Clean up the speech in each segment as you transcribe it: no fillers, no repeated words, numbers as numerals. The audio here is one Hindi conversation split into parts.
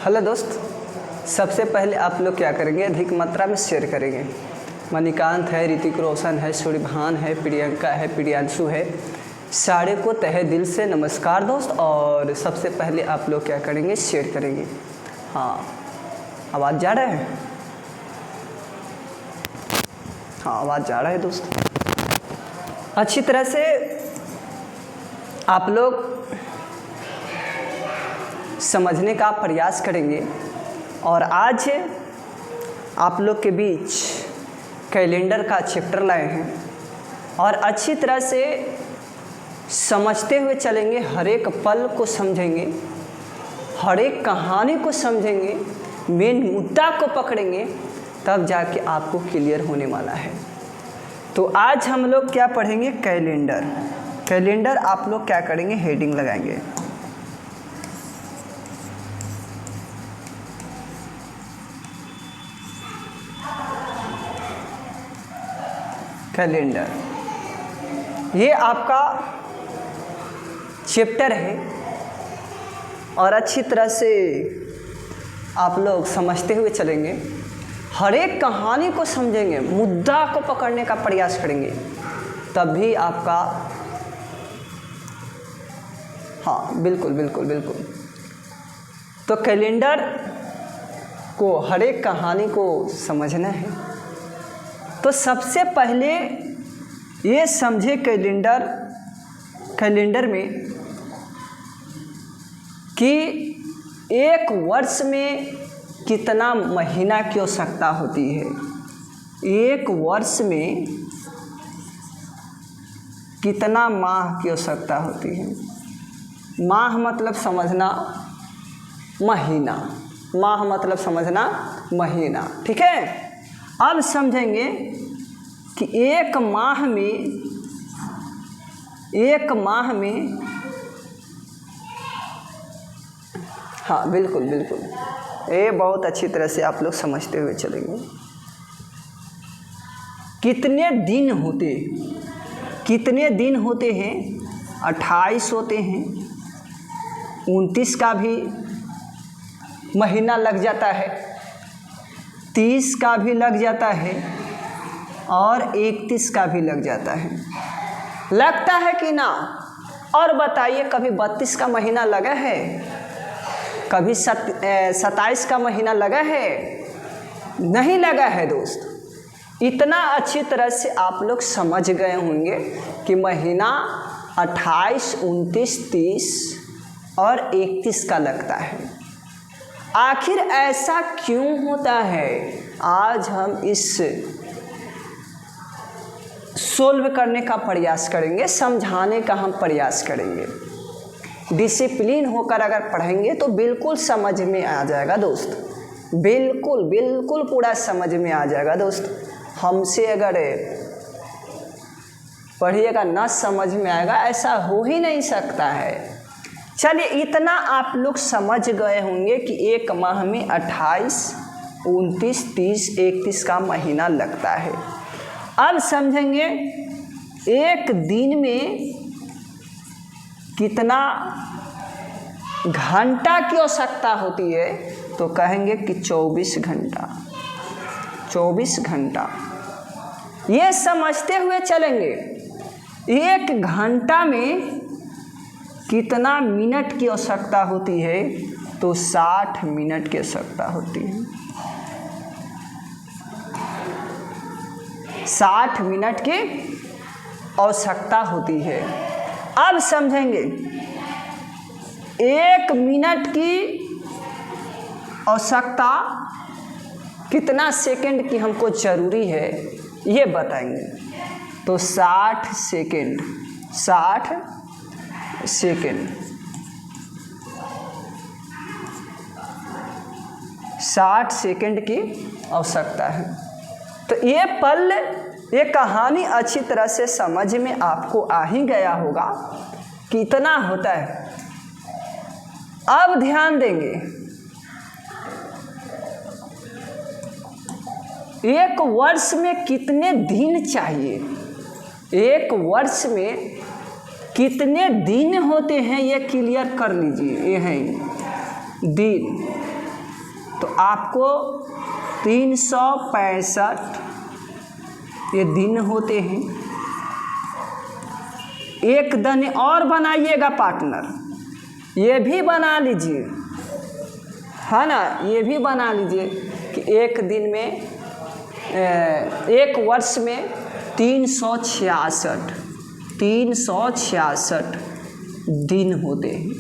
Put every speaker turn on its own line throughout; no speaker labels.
हेलो दोस्त, सबसे पहले आप लोग क्या करेंगे, अधिक मात्रा में शेयर करेंगे। मणिकांत है, ऋतिक रोशन है, सूर्यभान है, प्रियंका है, प्रियांशु है, सारे को तहे दिल से नमस्कार दोस्त। और सबसे पहले आप लोग क्या करेंगे, शेयर करेंगे। हाँ, आवाज़ जा रहा है? हाँ, आवाज़ जा रहा है दोस्त। अच्छी तरह से आप लोग समझने का प्रयास करेंगे। और आज आप लोग के बीच कैलेंडर का चैप्टर लाए हैं और अच्छी तरह से समझते हुए चलेंगे। हर एक पल को समझेंगे, हर एक कहानी को समझेंगे, मेन मुद्दा को पकड़ेंगे, तब जाके आपको क्लियर होने वाला है। तो आज हम लोग क्या पढ़ेंगे, कैलेंडर। कैलेंडर आप लोग क्या करेंगे, हेडिंग लगाएंगे। कैलेंडर ये आपका चैप्टर है और अच्छी तरह से आप लोग समझते हुए चलेंगे। हर एक कहानी को समझेंगे, मुद्दा को पकड़ने का प्रयास करेंगे, तभी आपका हाँ बिल्कुल बिल्कुल बिल्कुल। तो कैलेंडर को, हर एक कहानी को समझना है। तो सबसे पहले ये समझे कैलेंडर में कि एक वर्ष में कितना महीना की आवश्यकता होती है। एक वर्ष में कितना माह की आवश्यकता होती है। माह मतलब समझना, महीना। माह मतलब समझना, महीना। ठीक है, अब समझेंगे कि एक माह में हाँ बिल्कुल बिल्कुल, ये बहुत अच्छी तरह से आप लोग समझते हुए चलेंगे। कितने दिन होते हैं? 28 होते हैं। 29 का भी महीना लग जाता है, 30 का भी लग जाता है और 31 का भी लग जाता है। लगता है कि ना? और बताइए, कभी 32 का महीना लगा है? कभी 27 का महीना लगा है? नहीं लगा है दोस्त। इतना अच्छी तरह से आप लोग समझ गए होंगे कि महीना 28, 29, 30 और 31 का लगता है। आखिर ऐसा क्यों होता है? आज हम इस सोल्व करने का प्रयास करेंगे, समझाने का हम प्रयास करेंगे। डिसिप्लिन होकर अगर पढ़ेंगे तो बिल्कुल समझ में आ जाएगा दोस्त। बिल्कुल बिल्कुल पूरा समझ में आ जाएगा दोस्त। हमसे अगर पढ़िएगा ना समझ में आएगा, ऐसा हो ही नहीं सकता है। चलिए, इतना आप लोग समझ गए होंगे कि एक माह में 28, 29, 30, 31 का महीना लगता है। अब समझेंगे एक दिन में कितना घंटा की आवश्यकता होती है, तो कहेंगे कि 24 घंटा। 24 घंटा ये समझते हुए चलेंगे। एक घंटा में कितना मिनट की आवश्यकता होती है, तो 60 मिनट की आवश्यकता होती है। 60 मिनट की आवश्यकता होती है। अब समझेंगे एक मिनट की आवश्यकता कितना सेकंड की हमको ज़रूरी है, ये बताएंगे। तो 60 सेकंड, 60 सेकंड, 60 सेकंड की आवश्यकता है। तो ये कहानी अच्छी तरह से समझ में आपको आ ही गया होगा कि इतना होता है। अब ध्यान देंगे, एक वर्ष में कितने दिन चाहिए। एक वर्ष में कितने दिन होते हैं ये क्लियर कर लीजिए। ये हैं दिन, तो आपको 365 ये दिन होते हैं। एक दिन और बनाइएगा पार्टनर, ये भी बना लीजिए, है ना, ये भी बना लीजिए कि एक दिन में एक वर्ष में 366 दिन होते हैं।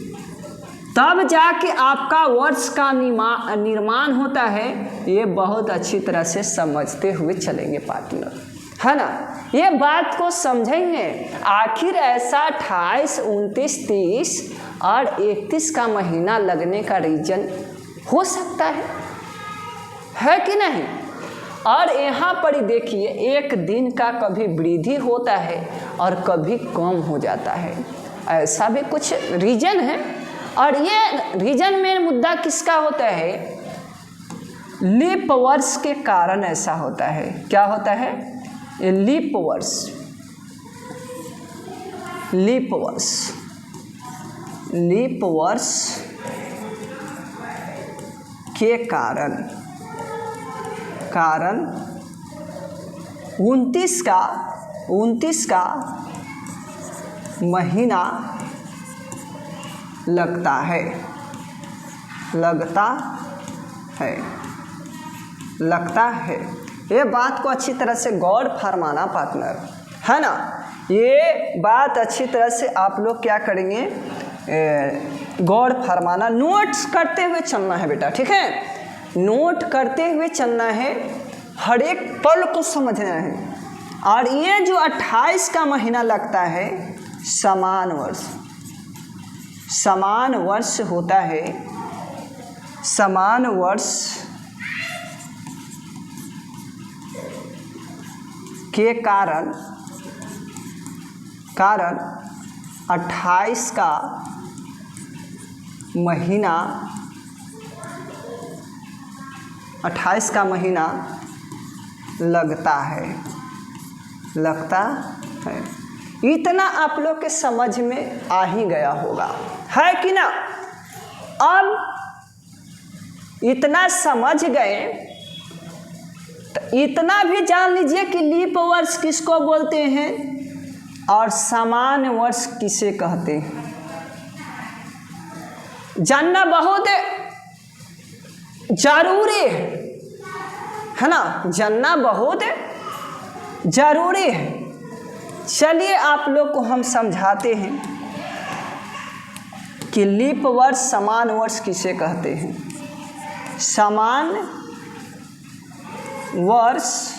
तब जाके आपका वर्ष का निर्माण होता है। ये बहुत अच्छी तरह से समझते हुए चलेंगे पार्टनर, है ना, ये बात को समझेंगे। आखिर ऐसा 28, 29, 30 और 31 का महीना लगने का रीजन हो सकता है कि नहीं। और यहाँ पर देखिए, एक दिन का कभी वृद्धि होता है और कभी कम हो जाता है, ऐसा भी कुछ रीजन है। और ये रीजन में मुद्दा किसका होता है? लीप वर्ष के कारण ऐसा होता है। क्या होता है? ये लीप वर्ष के कारण 29 का महीना लगता है। ये बात को अच्छी तरह से गौर फरमाना पार्टनर, है ना। ये बात अच्छी तरह से आप लोग क्या करेंगे, गौर फरमाना, नोट्स करते हुए चलना है बेटा, ठीक है। नोट करते हुए चलना है, हर एक पल को समझना है। और ये जो 28 का महीना लगता है, समान वर्ष होता है। समान वर्ष के कारण 28 का महीना लगता है। इतना आप लोग के समझ में आ ही गया होगा, है कि ना। अब इतना समझ गए तो इतना भी जान लीजिए कि लीप वर्ष किसको बोलते हैं और समान वर्ष किसे कहते हैं। जानना बहुत जरूरी है ना, जानना बहुत जरूरी है। चलिए आप लोग को हम समझाते हैं कि लीप वर्ष, समान वर्ष किसे कहते हैं। समान वर्ष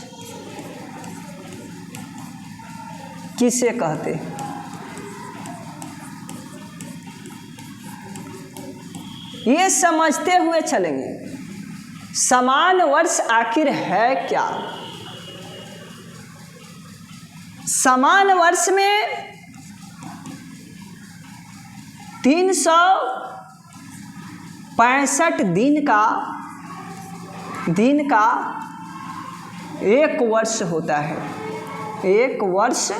किसे कहते हैं? ये समझते हुए चलेंगे। समान वर्ष आखिर है क्या? समान वर्ष में 365 दिन का एक वर्ष होता है। एक वर्ष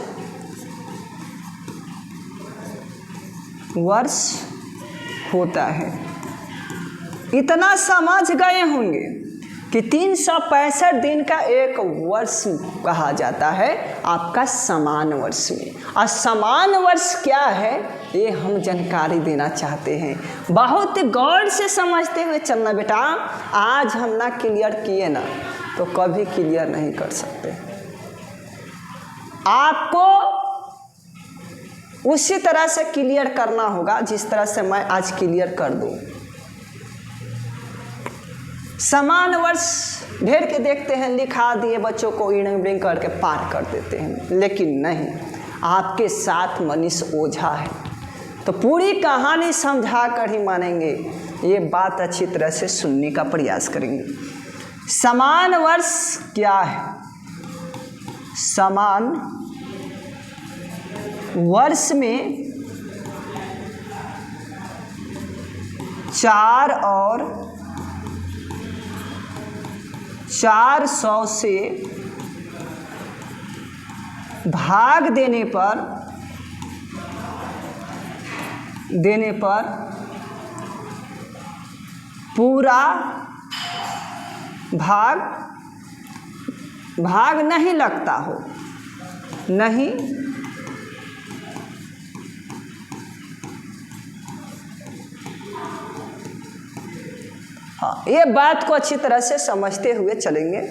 होता है। इतना समझ गए होंगे कि 365 दिन का एक वर्ष कहा जाता है आपका समान वर्ष में। और समान वर्ष क्या है ये हम जानकारी देना चाहते हैं। बहुत गौर से समझते हुए चलना बेटा। आज हम ना क्लियर किए ना तो कभी क्लियर नहीं कर सकते। आपको उसी तरह से क्लियर करना होगा जिस तरह से मैं आज क्लियर कर दूं। समान वर्ष ढेर के देखते हैं, लिखा दिए बच्चों को इड़ंग ब्रिंग करके पार कर देते हैं, लेकिन नहीं, आपके साथ मनीष ओझा है तो पूरी कहानी समझा कर ही मानेंगे। ये बात अच्छी तरह से सुनने का प्रयास करेंगे। समान वर्ष क्या है? समान वर्ष में 4 और 400 से भाग देने पर पूरा भाग भाग नहीं लगता हो, नहीं हाँ, ये बात को अच्छी तरह से समझते हुए चलेंगे।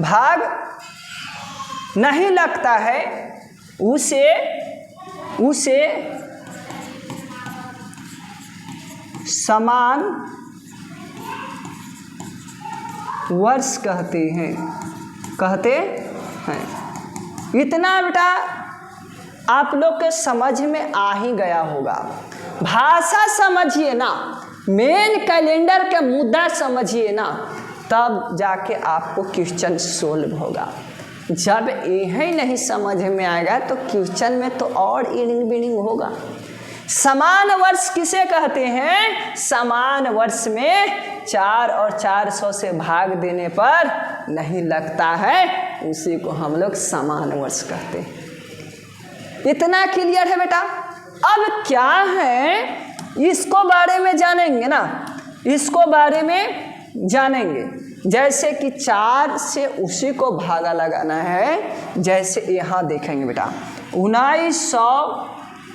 भाग नहीं लगता है उसे समान वर्ष कहते हैं। इतना बेटा आप लोग के समझ में आ ही गया होगा। भाषा समझिए ना, मेन कैलेंडर के मुद्दा समझिए ना, तब जाके आपको क्वेश्चन सोल्व होगा। जब यही नहीं समझ में आएगा तो क्वेश्चन में तो और इनिंग बिनिंग होगा। समान वर्ष किसे कहते हैं? समान वर्ष में 4 और 400 से भाग देने पर नहीं लगता है, उसी को हम लोग समान वर्ष कहते हैं। इतना क्लियर है बेटा। अब क्या है, इसको बारे में जानेंगे ना, इसको बारे में जानेंगे। जैसे कि 4 से उसी को भागा लगाना है। जैसे यहाँ देखेंगे बेटा 1900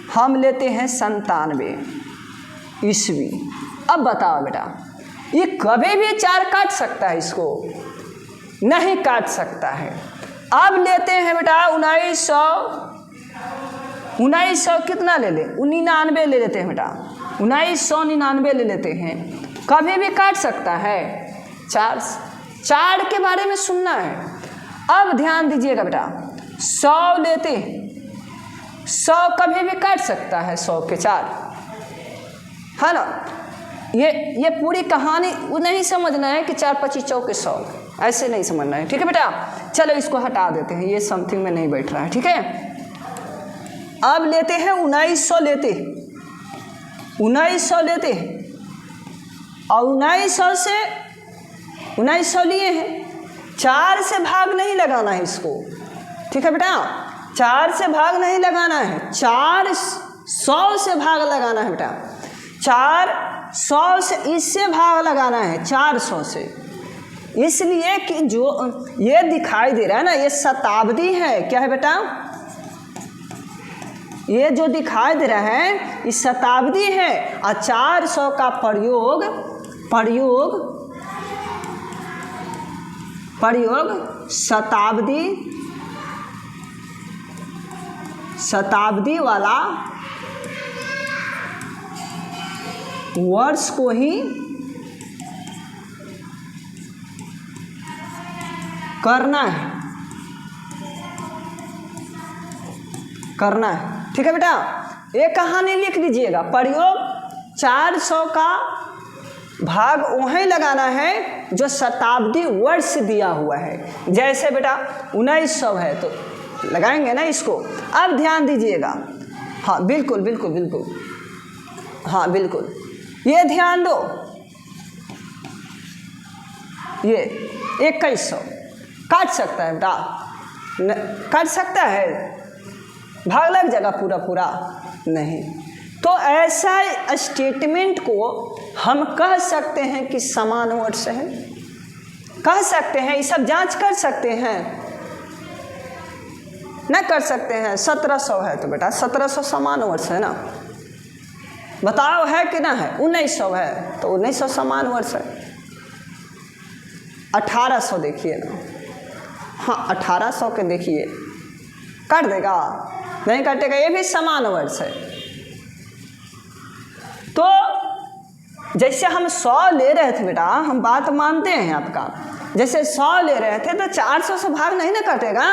हम लेते हैं 97 ईस्वी। अब बताओ बेटा, ये कभी भी 4 काट सकता है? इसको नहीं काट सकता है। अब लेते हैं बेटा 1900 कितना ले ले? 99 ले लेते हैं बेटा, 1999 ले लेते हैं। कभी भी काट सकता है? 4 के बारे में सुनना है। अब ध्यान दीजिएगा बेटा, 100 लेते हैं, 100 कभी भी काट सकता है, 100 के 4, है ना। ये पूरी कहानी नहीं समझना है कि 4 25 चौके 100, ऐसे नहीं समझना है, ठीक है बेटा। चलो इसको हटा देते हैं, ये समथिंग में नहीं बैठ रहा है, ठीक है। अब लेते हैं 1900 लेते हैं, 1900 लेते हैं और 1900 से 1900 लिए हैं, 4 से भाग नहीं लगाना है इसको, ठीक है बेटा। 4 से भाग नहीं लगाना है, 400 से भाग लगाना है बेटा। 400 से इससे भाग लगाना है 400 से, इसलिए कि जो ये दिखाई दे रहा है ना, ये शताब्दी है। क्या है बेटा? ये जो दिखाई दे रहा है ये शताब्दी है। और 400 का प्रयोग शताब्दी वाला वर्ष को ही करना है, ठीक है बेटा। एक कहानी लिख लीजिएगा, प्रयोग 400 का भाग वहीं लगाना है जो शताब्दी वर्ष दिया हुआ है। जैसे बेटा 1900 है तो लगाएंगे ना इसको। अब ध्यान दीजिएगा, हाँ बिल्कुल, हाँ बिल्कुल, ये ध्यान दो, ये 2100 काट सकता है बेटा? काट सकता है? भाग लग जाएगा पूरा? नहीं। तो ऐसा स्टेटमेंट को हम कह सकते हैं कि समान वर्ष है, कह सकते हैं। ये सब जांच कर सकते हैं, ना कर सकते हैं? 1700 है तो बेटा 1700 समान वर्ष है ना, बताओ है कि ना है? 1900 है तो 1900 समान वर्ष है। 1800 देखिए ना, हाँ 1800 के देखिए, काट देगा? नहीं काटेगा, ये भी समान वर्ष है। तो जैसे हम 100 ले रहे थे बेटा, हम बात मानते हैं आपका, जैसे 100 ले रहे थे तो 400 से भाग नहीं ना काटेगा?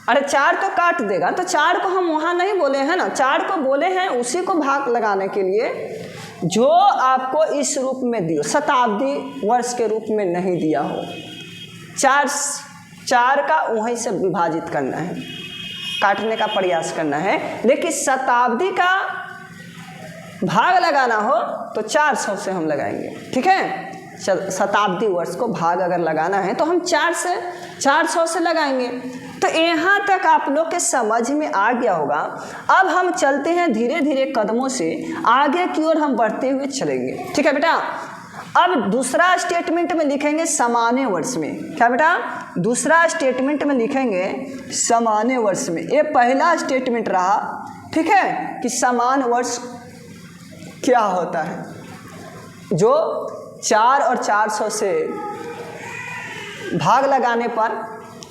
अरे 4 तो काट देगा। तो 4 को हम वहाँ नहीं बोले हैं ना, 4 को बोले हैं उसी को भाग लगाने के लिए जो आपको इस रूप में दिया, शताब्दी वर्ष के रूप में नहीं दिया हो। 4 का वहीं से विभाजित करना है, काटने का प्रयास करना है। लेकिन शताब्दी का भाग लगाना हो तो 400 से हम लगाएंगे, ठीक है। शताब्दी वर्ष को भाग अगर लगाना है तो हम 400 से लगाएंगे। तो यहाँ तक आप लोग के समझ में आ गया होगा। अब हम चलते हैं धीरे धीरे कदमों से आगे की ओर हम बढ़ते हुए चलेंगे, ठीक है बेटा। अब दूसरा स्टेटमेंट में लिखेंगे सामान्य वर्ष में। क्या बेटा? दूसरा स्टेटमेंट में लिखेंगे सामान्य वर्ष में। ये पहला स्टेटमेंट रहा, ठीक है, कि समान वर्ष क्या होता है। जो 4 और 400 से भाग लगाने पर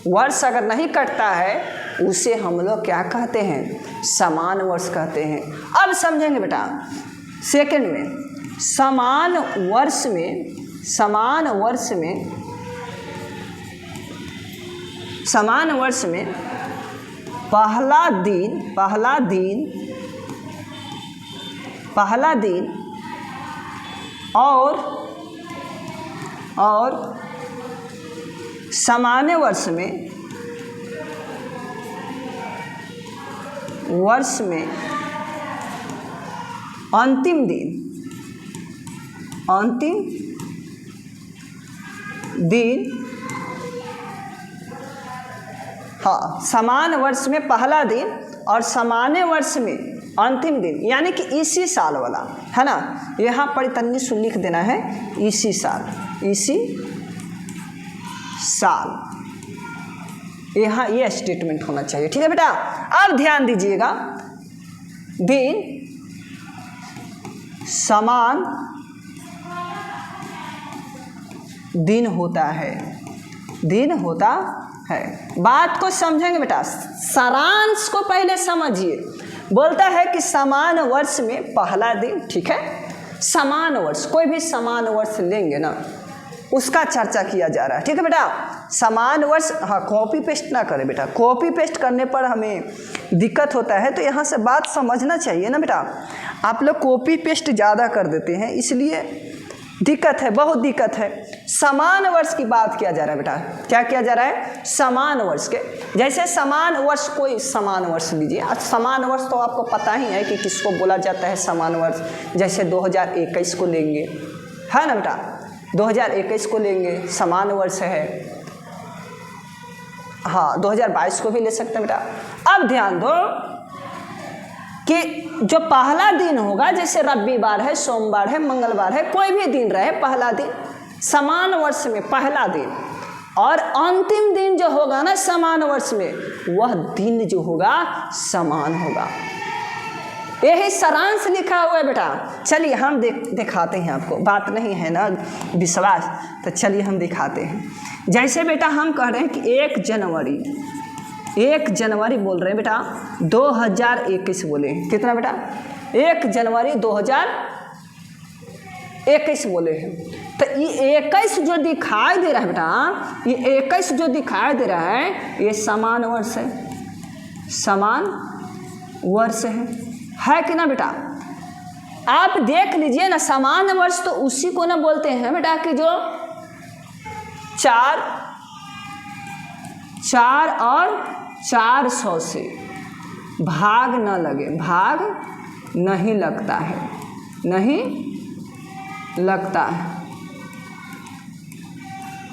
वर्ष अगर नहीं कटता है उसे हम लोग क्या कहते हैं? समान वर्ष कहते हैं। अब समझेंगे बेटा सेकंड में, समान वर्ष में पहला दिन और सामान्य वर्ष में अंतिम दिन, हाँ, समान वर्ष में पहला दिन और सामान्य वर्ष में अंतिम दिन, यानी कि इसी साल वाला है ना। यहाँ पर तन्नी से लिख देना है इसी साल, यहाँ ये स्टेटमेंट होना चाहिए, ठीक है बेटा। अब ध्यान दीजिएगा, दिन समान दिन होता है। बात को समझेंगे बेटा, सारांश को पहले समझिए। बोलता है कि समान वर्ष में पहला दिन, ठीक है, समान वर्ष, कोई भी समान वर्ष लेंगे ना उसका चर्चा किया जा रहा है, ठीक है बेटा। समान वर्ष, हाँ, कॉपी पेस्ट ना करें बेटा, कॉपी पेस्ट करने पर हमें दिक्कत होता है, तो यहाँ से बात समझना चाहिए ना बेटा। आप लोग कॉपी पेस्ट ज़्यादा कर देते हैं, इसलिए दिक्कत है, बहुत दिक्कत है। समान वर्ष की बात किया जा रहा है बेटा। क्या किया जा रहा है? समान वर्ष के। जैसे समान वर्ष, कोई समान वर्ष लीजिए। समान वर्ष तो आपको पता ही है कि किसको बोला जाता है समान वर्ष। जैसे 2021 को लेंगे, है ना बेटा, 2021 को लेंगे, समान वर्ष है। हाँ, 2022 को भी ले सकते हैं बेटा। अब ध्यान दो कि जो पहला दिन होगा, जैसे रविवार है, सोमवार है, मंगलवार है, कोई भी दिन रहे, पहला दिन समान वर्ष में पहला दिन, और अंतिम दिन जो होगा ना समान वर्ष में, वह दिन जो होगा समान होगा। यही सारांश लिखा हुआ है बेटा। चलिए हम दिखाते हैं आपको, बात नहीं है ना विश्वास, तो चलिए हम दिखाते हैं। जैसे बेटा हम कह रहे हैं कि 1 जनवरी बोल रहे हैं बेटा, 2021 बोले, कितना बेटा? 1 जनवरी 2021 बोले हैं। तो ये 21 जो दिखाई दे रहा है बेटा, ये 21 जो दिखाई दे रहा है, ये समान वर्ष है, समान वर्ष है कि ना बेटा? आप देख लीजिए ना, समान वर्ष तो उसी को ना बोलते हैं बेटा कि जो 4 और 400 से भाग न लगे, भाग नहीं लगता है, नहीं लगता है।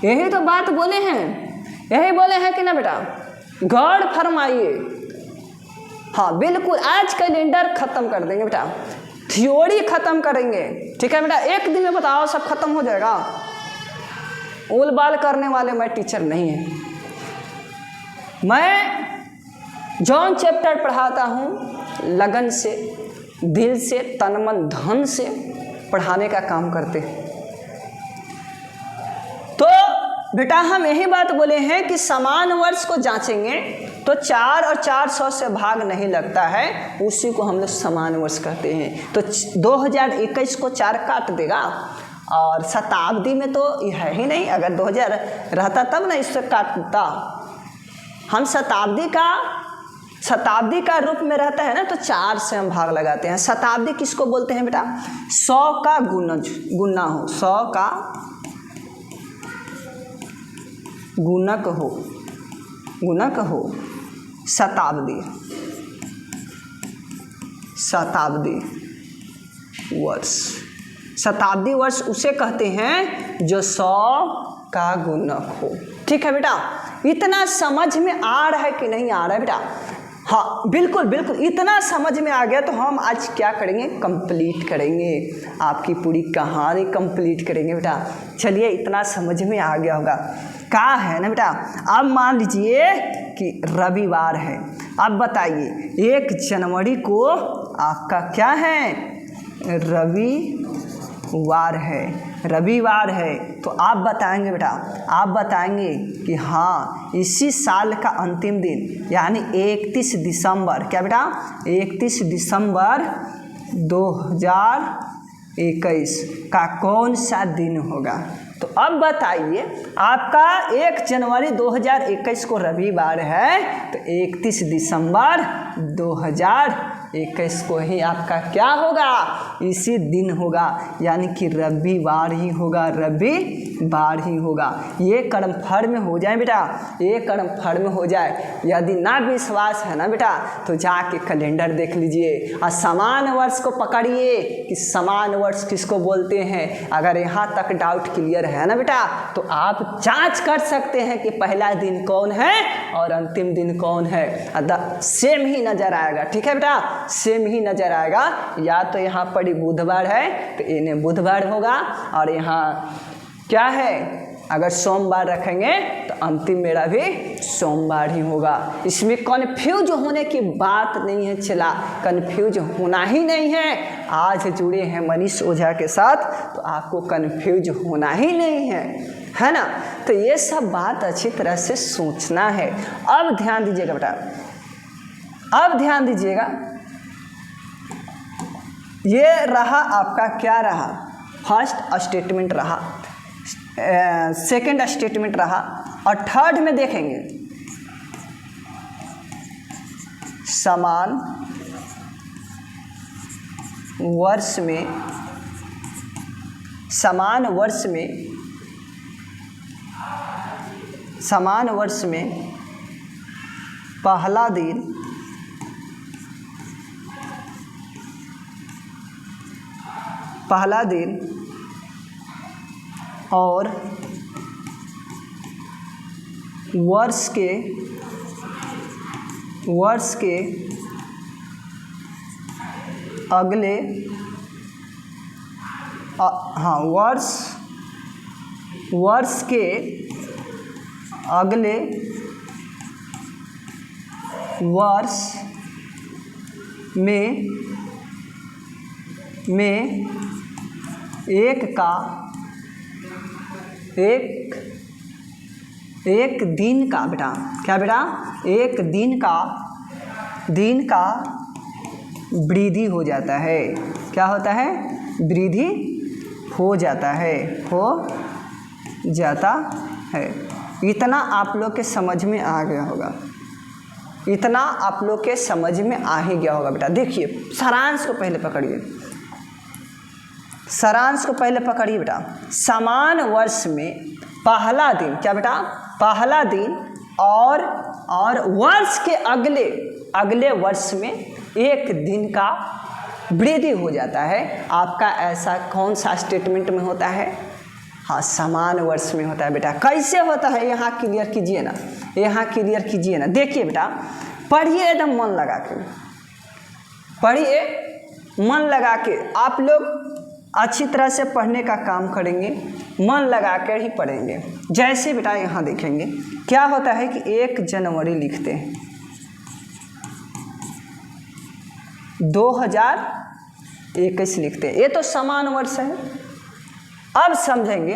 यही तो बात बोले हैं, यही बोले हैं कि ना बेटा? गौर फरमाइए। हाँ बिल्कुल, आज कैलेंडर खत्म कर देंगे बेटा, थ्योरी खत्म करेंगे, ठीक है बेटा। एक दिन में बताओ सब खत्म हो जाएगा। उल बाल करने वाले मैं टीचर नहीं है। मैं जौन चैप्टर पढ़ाता हूँ लगन से, दिल से, तन मन धन से पढ़ाने का काम करते हैं। तो बेटा हम यही बात बोले हैं कि समान वर्ष को जांचेंगे तो 4 और 400 से भाग नहीं लगता है, उसी को हम लोग समान वर्ष कहते हैं। तो 2021 को 4 काट देगा, और शताब्दी में तो है ही नहीं। अगर 2000 रहता तब ना इससे काटता। हम शताब्दी का रूप में रहता है ना, तो 4 से हम भाग लगाते हैं। शताब्दी किसको बोलते हैं बेटा? 100 का गुना हो, 100 का गुणक हो शताब्दी वर्ष। शताब्दी वर्ष उसे कहते हैं जो 100 का गुणक हो, ठीक है बेटा। इतना समझ में आ रहा है कि नहीं आ रहा है बेटा? हाँ बिल्कुल बिल्कुल, इतना समझ में आ गया तो हम आज क्या करेंगे, कंप्लीट करेंगे, आपकी पूरी कहानी कंप्लीट करेंगे बेटा। चलिए इतना समझ में आ गया होगा, क्या है ना बेटा। अब मान लीजिए कि रविवार है, अब बताइए 1 जनवरी को आपका क्या है, रविवार है, रविवार है। तो आप बताएंगे बेटा, आप बताएंगे कि हाँ इसी साल का अंतिम दिन यानी 31 दिसंबर, क्या बेटा 31 दिसंबर 2021 का कौन सा दिन होगा। तो अब बताइए आपका 1 जनवरी 2021 को रविवार है, तो 31 दिसंबर 2021 को ही आपका क्या होगा, इसी दिन होगा, यानी कि रविवार ही होगा, रविवार ही होगा। ये कन्फर्म हो जाए बेटा, ये कन्फर्म हो जाए। यदि ना विश्वास है ना बेटा तो जाके कैलेंडर देख लीजिए और समान वर्ष को पकड़िए कि समान वर्ष किसको बोलते हैं। अगर यहाँ तक डाउट क्लियर है ना बेटा तो आप जांच कर सकते हैं कि पहला दिन कौन है और अंतिम दिन कौन है, सेम ही नजर आएगा। ठीक है बेटा, सेम ही नजर आएगा। या तो यहाँ पर बुधवार है तो इन्हें बुधवार होगा, और यहाँ क्या है अगर सोमवार रखेंगे तो अंतिम मेरा भी सोमवार ही होगा। इसमें कन्फ्यूज होने की बात नहीं है, चला कन्फ्यूज होना ही नहीं है। आज जुड़े हैं मनीष ओझा के साथ तो आपको कन्फ्यूज होना ही नहीं है ना। तो ये सब बात अच्छी तरह से सोचना है। अब ध्यान दीजिएगा बेटा, अब ध्यान दीजिएगा, ये रहा आपका क्या रहा, फर्स्ट स्टेटमेंट रहा, सेकंड स्टेटमेंट रहा, और थर्ड में देखेंगे समान वर्ष में, समान वर्ष में, समान वर्ष में पहला दिन और वर्ष के अगले वर्ष के अगले वर्ष में एक दिन का बेटा, क्या बेटा, एक दिन का वृद्धि हो जाता है। क्या होता है, वृद्धि हो जाता है, हो जाता है। इतना आप लोग के समझ में आ गया होगा, इतना आप लोग के समझ में आ ही गया होगा बेटा। देखिए सारांश को पहले पकड़िए, सारांश को पहले पकड़िए बेटा। समान वर्ष में पहला दिन, क्या बेटा, पहला दिन और वर्ष के अगले वर्ष में एक दिन का वृद्धि हो जाता है। आपका ऐसा कौन सा स्टेटमेंट में होता है, हाँ समान वर्ष में होता है बेटा। कैसे होता है यहाँ क्लियर कीजिए ना, यहाँ क्लियर कीजिए ना। देखिए बेटा, पढ़िए एकदम मन लगा के, पढ़िए मन लगा के। आप लोग अच्छी तरह से पढ़ने का काम करेंगे, मन लगा कर ही पढ़ेंगे। जैसे बेटा यहाँ देखेंगे क्या होता है कि 1 जनवरी लिखते हैं, 2021 लिखते हैं, ये तो समान वर्ष है। अब समझेंगे,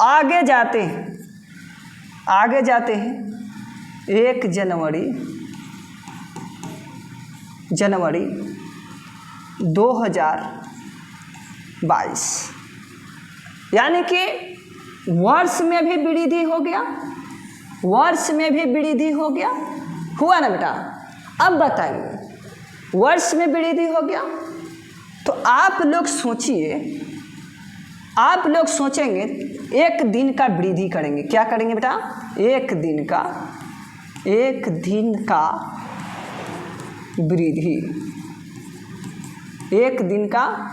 आगे जाते हैं 1 जनवरी 2022, यानी कि वर्ष में भी वृद्धि हो गया, वर्ष में भी वृद्धि हो गया, हुआ ना बेटा। अब बताइए वर्ष में वृद्धि हो गया तो आप लोग सोचिए, आप लोग सोचेंगे एक दिन का वृद्धि करेंगे। क्या करेंगे बेटा, एक दिन का वृद्धि, एक दिन का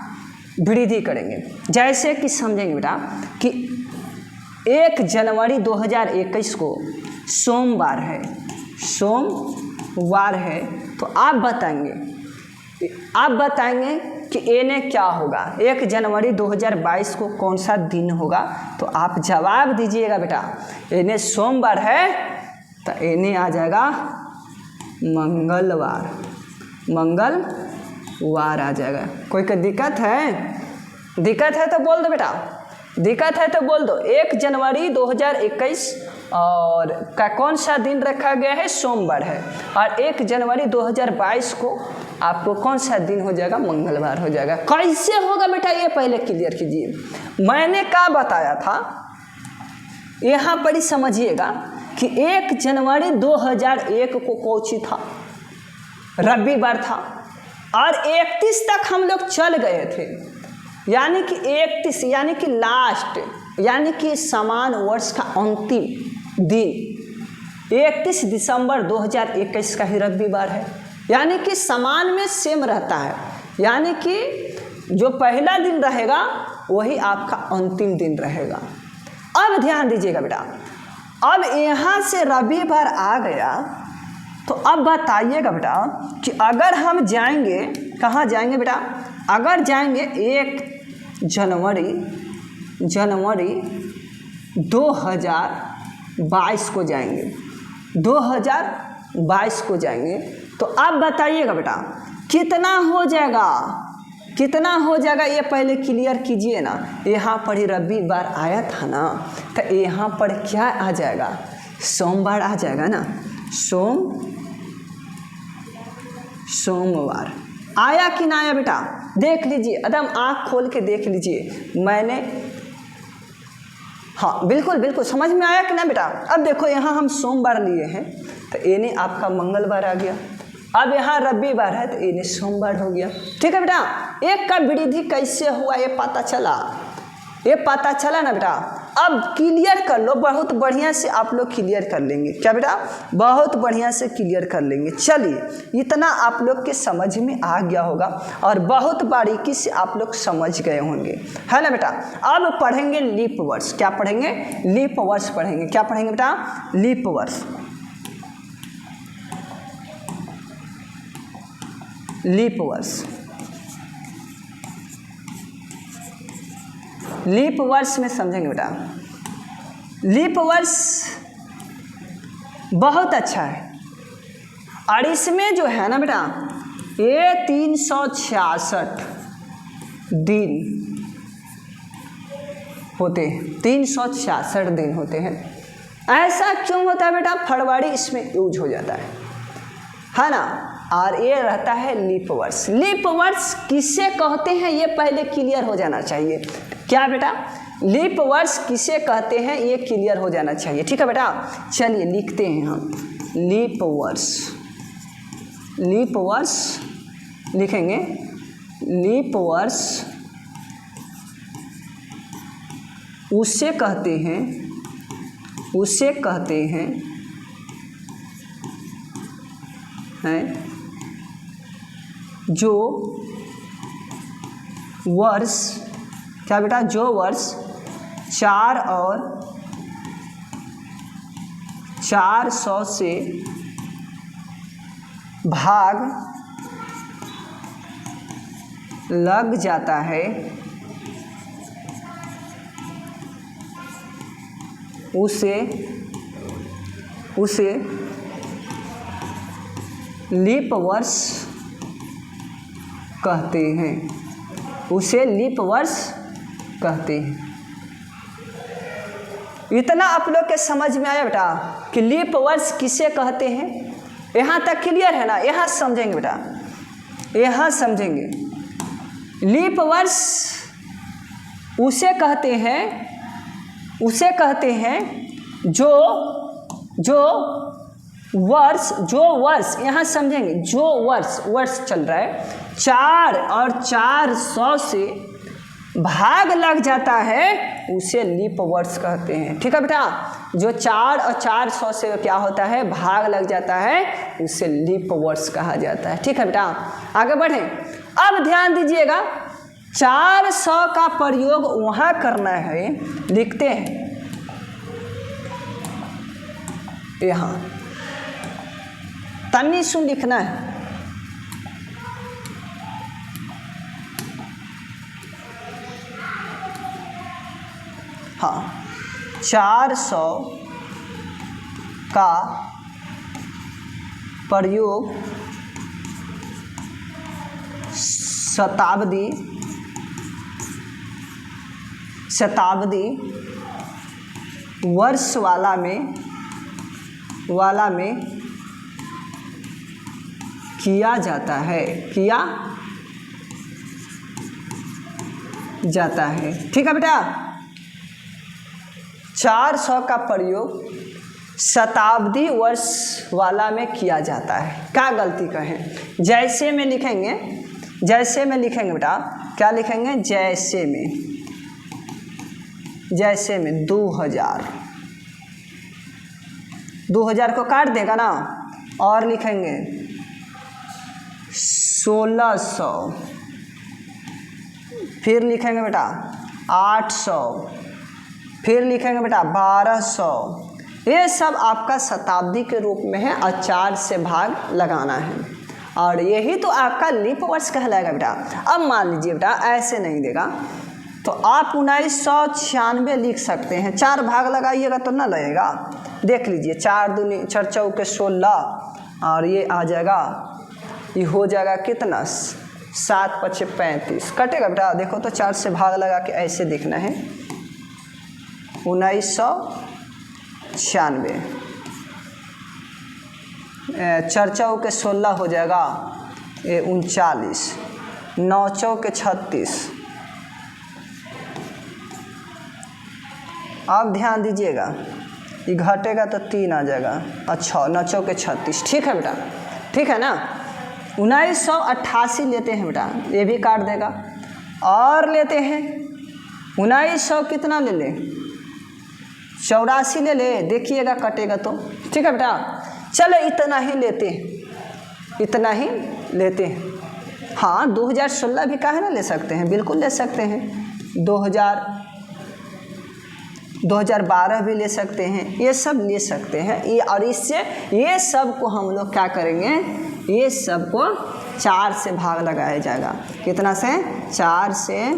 वृद्धि करेंगे। जैसे कि समझेंगे बेटा कि 1 जनवरी 2021 को सोमवार है, वार है तो आप बताएंगे कि एने क्या होगा, 1 जनवरी 2022 को कौन सा दिन होगा। तो आप जवाब दीजिएगा बेटा। एने सोमवार है तो एने आ जाएगा मंगलवार, मंगलवार आ जाएगा। कोई दिक्कत है? दिक्कत है तो बोल दो बेटा, दिक्कत है तो बोल दो। 1 जनवरी 2021 और का कौन सा दिन रखा गया है? सोमवार है। और 1 जनवरी 2022 को आपको कौन सा दिन हो जाएगा? मंगलवार हो जाएगा। कैसे होगा बेटा ये पहले क्लियर कीजिए। मैंने क्या बताया था यहाँ पर ही समझिएगा कि 1 जनवरी 2001 को कौची था? रविवार था और 31 तक हम लोग चल गए थे, यानी कि 31 यानी कि लास्ट, यानी कि समान वर्ष का अंतिम दिन 31 दिसंबर 2021 का ही रविवार है, यानी कि समान में सेम रहता है, यानी कि जो पहला दिन रहेगा वही आपका अंतिम दिन रहेगा। अब ध्यान दीजिएगा बेटा, अब यहाँ से रविवार आ गया तो अब बताइएगा बेटा कि अगर हम जाएंगे, कहाँ जाएंगे बेटा? अगर जाएंगे 1 जनवरी 2022 को जाएंगे, 2022 को जाएंगे तो अब बताइएगा बेटा कितना हो जाएगा, कितना हो जाएगा ये पहले क्लियर कीजिए ना। यहाँ पर ही रविवार आया था ना, तो यहाँ पर क्या आ जाएगा? सोमवार आ जाएगा ना। सोमवार आया कि ना आया बेटा? देख लीजिए, एकदम आँख खोल के देख लीजिए। मैंने हाँ बिल्कुल समझ में आया कि ना बेटा? अब देखो यहाँ हम सोमवार लिए हैं तो एने आपका मंगलवार आ गया। अब यहाँ रविवार है तो एने सोमवार हो गया। ठीक है बेटा, एक का वृद्धि कैसे हुआ ये पता चला, ये पता चला ना बेटा। अब क्लियर कर लो, बहुत बढ़िया से आप लोग क्लियर कर लेंगे। क्या बेटा? बहुत बढ़िया से क्लियर कर लेंगे। चलिए, इतना आप लोग के समझ में आ गया होगा और बहुत बारीकी से आप लोग समझ गए होंगे, है ना बेटा। अब पढ़ेंगे लीप वर्ष। क्या पढ़ेंगे? लीप वर्ष पढ़ेंगे। क्या पढ़ेंगे बेटा? लीप वर्ष। लीप वर्ष, लीप वर्ष में समझेंगे बेटा। लीप वर्ष बहुत अच्छा है और इसमें जो है ना बेटा ये 366 दिन होते हैं, 366 दिन होते हैं। ऐसा क्यों होता है बेटा? फरवरी इसमें यूज हो जाता है ना। और ये रहता है लीप वर्ष। लीप वर्ष किसे कहते हैं ये पहले क्लियर हो जाना चाहिए। क्या बेटा? लीप वर्ष किसे कहते हैं ये क्लियर हो जाना चाहिए। ठीक है बेटा, चलिए लिखते हैं हम लीप वर्ष। लीप वर्ष लिखेंगे। लीप वर्ष उसे कहते हैं जो वर्ष, क्या बेटा? जो वर्ष 4 और 400 से भाग लग जाता है उसे लीप वर्ष कहते हैं। उसे लीप वर्ष कहते हैं। इतना आप लोग के समझ में आया बेटा कि लीप वर्ष किसे कहते हैं? यहाँ तक क्लियर है ना? यहाँ समझेंगे बेटा, यहाँ समझेंगे। लीप वर्ष उसे कहते हैं जो वर्ष यहाँ समझेंगे। जो वर्ष चल रहा है 4 और 400 से भाग लग जाता है उसे लीप वर्ष कहते हैं। ठीक है बेटा, जो 4 और 400 से क्या होता है? भाग लग जाता है, उसे लीप वर्ष कहा जाता है। ठीक है बेटा, आगे बढ़ें। अब ध्यान दीजिएगा, 400 का प्रयोग वहाँ करना है, लिखते हैं यहाँ तन्नीसु लिखना है। हाँ, 400 का प्रयोग शताब्दी वर्ष वाला में किया जाता है, ठीक है बेटा। 400 का प्रयोग शताब्दी वर्ष वाला में किया जाता है। क्या गलती कहें, जैसे में लिखेंगे बेटा, क्या लिखेंगे, जैसे में 2000 को काट देगा ना, और लिखेंगे 1600, फिर लिखेंगे बेटा 800, फिर लिखेंगे बेटा 1200। ये सब आपका शताब्दी के रूप में है और 4 से भाग लगाना है, और यही तो आपका लीप वर्ष कहलाएगा बेटा। अब मान लीजिए बेटा ऐसे नहीं देगा तो आप 1996 लिख सकते हैं, 4 भाग लगाइएगा तो ना लगेगा। देख लीजिए, 4 दूनी 4 चौके 16, और ये आ जाएगा, ये हो जाएगा कितना, 7 पचे 35, कटेगा बेटा। देखो तो 4 से भाग लगा के ऐसे देखना है, 1996, 4 चौके 16 हो जाएगा, ये 39, 9 चौके 36। अब ध्यान दीजिएगा, ये घटेगा तो 3 आ जाएगा, अच्छा 9 चौके 36, ठीक है बेटा, ठीक है ना। 1988 लेते हैं बेटा, ये भी काट देगा, और लेते हैं 1900 कितना ले ले, 84 ले ले, देखिएगा कटेगा तो, ठीक है बेटा। चलो इतना ही लेते हैं। हाँ, 2016 भी काहे ना ले सकते हैं, बिल्कुल ले सकते हैं। 2012 भी ले सकते हैं, ये सब ले सकते हैं। ये और इससे ये सब को हम लोग क्या करेंगे, ये सब को 4 से भाग लगाया जाएगा। कितना से, 4 से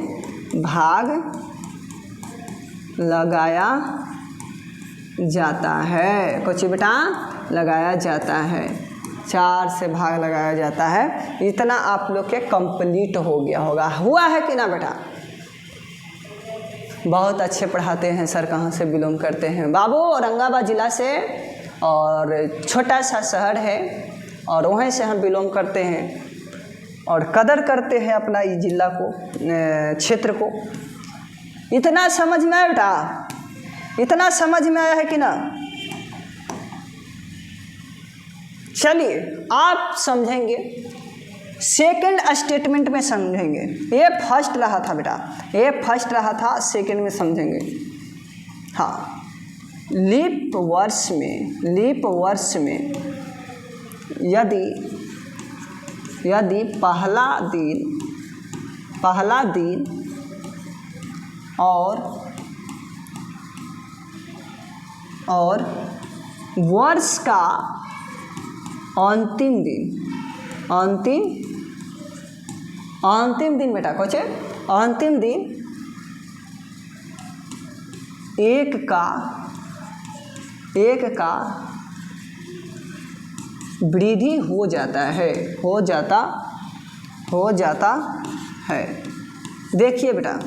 भाग लगाया जाता है। कुछ बेटा लगाया जाता है, 4 से भाग लगाया जाता है। इतना आप लोग के कंप्लीट हो गया होगा, हुआ है कि ना बेटा। बहुत अच्छे पढ़ाते हैं सर, कहाँ से बिलोंग करते हैं बाबू, औरंगाबाद ज़िला से, और छोटा सा शहर है और वहीं से हम बिलोंग करते हैं, और कदर करते हैं अपना इस जिला को, क्षेत्र को। इतना समझ में आया बेटा, इतना समझ में आया है कि ना। चलिए आप समझेंगे, सेकंड स्टेटमेंट में समझेंगे। ये फर्स्ट रहा था बेटा, ये फर्स्ट रहा था, सेकंड में समझेंगे। हाँ, लीप वर्ष में यदि पहला दिन और वर्ष का अंतिम दिन बेटा, कुछ अंतिम दिन एक का वृद्धि हो जाता है। देखिए बेटा,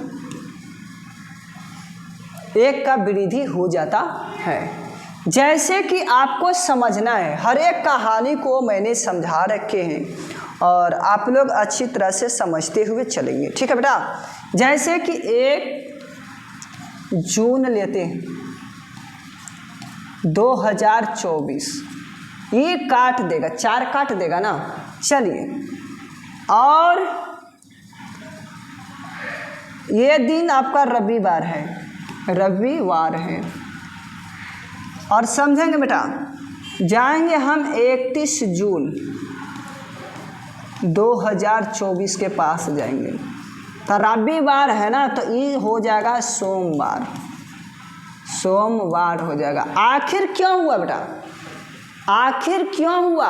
एक का वृद्धि हो जाता है। जैसे कि आपको समझना है, हर एक कहानी को मैंने समझा रखे हैं और आप लोग अच्छी तरह से समझते हुए चलेंगे, ठीक है बेटा। जैसे कि 1 जून लेते हैं 2024, ये काट देगा, 4 काट देगा ना। चलिए, और ये दिन आपका रविवार है, और समझेंगे बेटा, जाएंगे हम 31 जून 2024 के पास जाएंगे, तो रविवार है ना, तो ये हो जाएगा सोमवार हो जाएगा। आखिर क्यों हुआ बेटा, आखिर क्यों हुआ,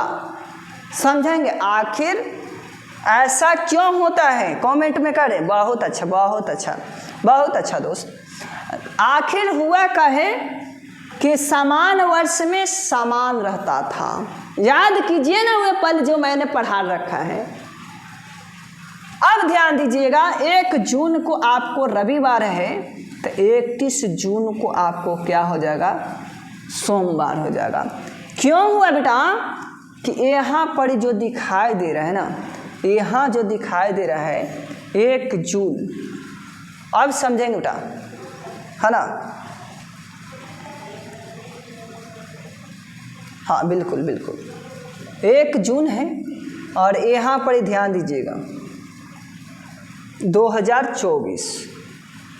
समझेंगे आखिर ऐसा क्यों होता है, कमेंट में करें। बहुत अच्छा, बहुत अच्छा, बहुत अच्छा दोस्त। आखिर हुआ कहे कि समान वर्ष में समान रहता था। याद कीजिए ना वे पल जो मैंने पढ़ा रखा है। अब ध्यान दीजिएगा, 1 जून को आपको रविवार है तो 31 जून को आपको क्या हो जाएगा, सोमवार हो जाएगा। क्यों हुआ बेटा कि यहाँ पर जो दिखाई दे रहा है ना, यहाँ जो दिखाई दे रहा है 1 जून, अब समझेंगे बेटा, है ना। हाँ बिल्कुल बिल्कुल 1 जून है और यहाँ पर ध्यान दीजिएगा 2024,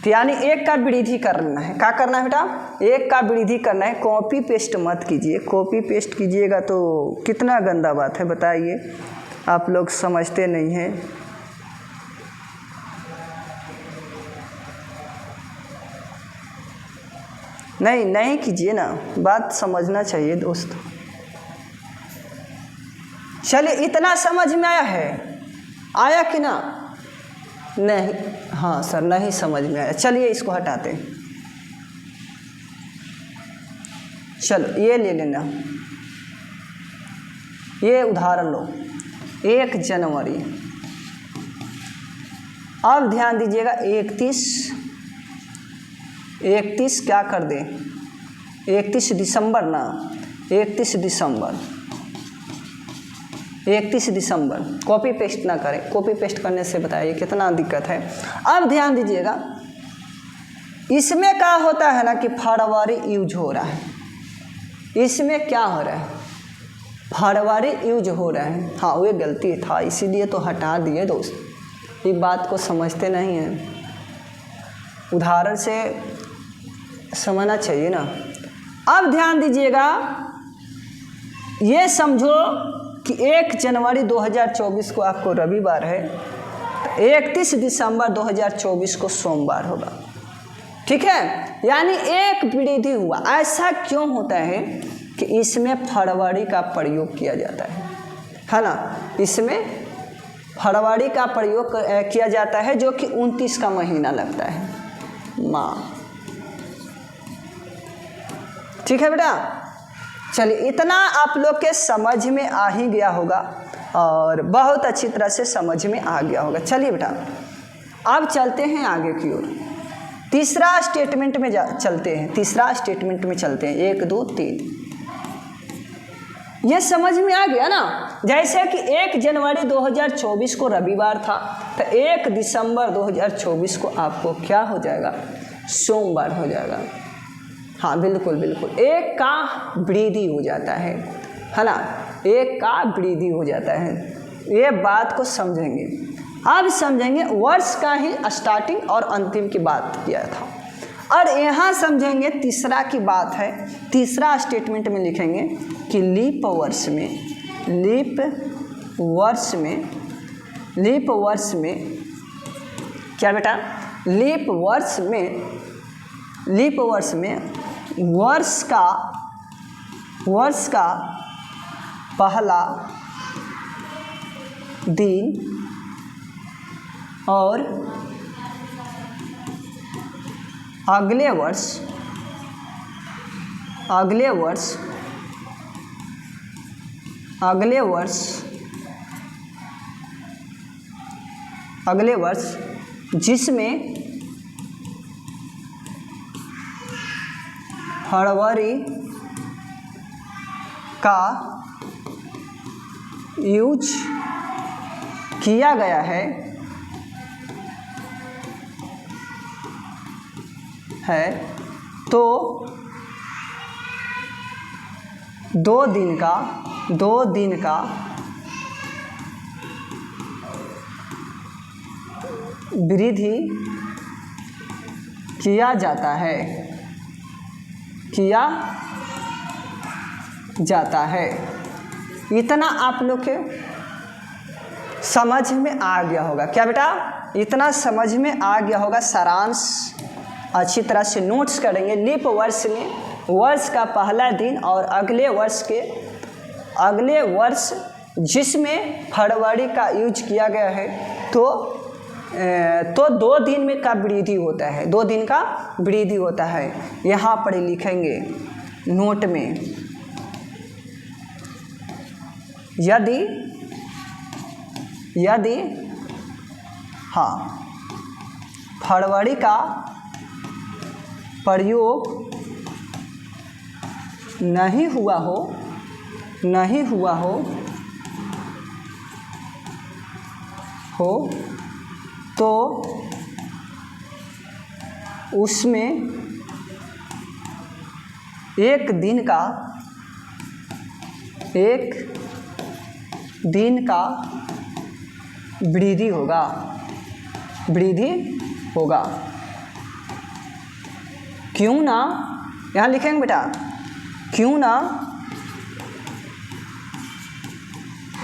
तो यानी 1 का वृद्धि करना है। क्या करना है बेटा, 1 का वृद्धि करना है। कॉपी पेस्ट मत कीजिए, कॉपी पेस्ट कीजिएगा तो कितना गंदा बात है बताइए, आप लोग समझते नहीं हैं। नहीं कीजिए ना, बात समझना चाहिए दोस्त। चलिए इतना समझ में आया है, आया कि ना, नहीं, हाँ सर नहीं समझ में आया, चलिए इसको हटाते हैं। चलो ये ले लेना, ये उदाहरण लो, 1 जनवरी। अब ध्यान दीजिएगा 31 क्या कर दें, 31 दिसंबर ना, 31 दिसंबर। कॉपी पेस्ट ना करें, कॉपी पेस्ट करने से बताइए कितना दिक्कत है। अब ध्यान दीजिएगा, इसमें क्या होता है ना कि फरवरी यूज हो रहा है, इसमें क्या हो रहा है, फरवरी यूज हो रहा है। हाँ वो गलती था, इसीलिए तो हटा दिए दोस्त, ये बात को समझते नहीं हैं, उदाहरण से समझना चाहिए ना। अब ध्यान दीजिएगा, ये समझो कि 1 जनवरी 2024 को आपको रविवार है, तो 31 दिसंबर 2024 को सोमवार होगा, ठीक है। यानी 1 वृद्धि हुआ। ऐसा क्यों होता है कि इसमें फरवरी का प्रयोग किया जाता है ना, इसमें फरवरी का प्रयोग किया जाता है, जो कि 29 का महीना लगता है माँ, ठीक है बेटा। चलिए इतना आप लोग के समझ में आ ही गया होगा और बहुत अच्छी तरह से समझ में आ गया होगा। चलिए बेटा अब चलते हैं आगे की ओर, तीसरा स्टेटमेंट में चलते हैं, तीसरा स्टेटमेंट में चलते हैं। 1 2 3 ये समझ में आ गया ना। जैसे कि 1 जनवरी 2024 को रविवार था, तो 1 दिसंबर 2024 को आपको क्या हो जाएगा, सोमवार हो जाएगा। हाँ बिल्कुल बिल्कुल, 1 का वृद्धि हो जाता है ना, 1 का वृद्धि हो जाता है। ये बात को समझेंगे, अब समझेंगे वर्ष का ही स्टार्टिंग और अंतिम की बात किया था, और यहाँ समझेंगे तीसरा की बात है। तीसरा स्टेटमेंट में लिखेंगे कि लीप वर्ष में क्या बेटा, लीप वर्ष में वर्ष का पहला दिन और अगले वर्ष जिसमें फरवरी का यूज किया गया है तो 2 दिन का वृद्धि किया जाता है। इतना आप लोग के समझ में आ गया होगा क्या बेटा, इतना समझ में आ गया होगा। सारांश अच्छी तरह से नोट्स करेंगे। लीप वर्ष में वर्ष का पहला दिन और अगले वर्ष जिसमें फरवरी का यूज किया गया है तो 2 दिन में का वृद्धि होता है, 2 दिन का वृद्धि होता है। यहाँ पर लिखेंगे नोट में, यदि हाँ फरवरी का प्रयोग नहीं हुआ हो तो उसमें एक दिन का वृद्धि होगा। क्यों ना, यहाँ लिखेंगे बेटा, क्यों ना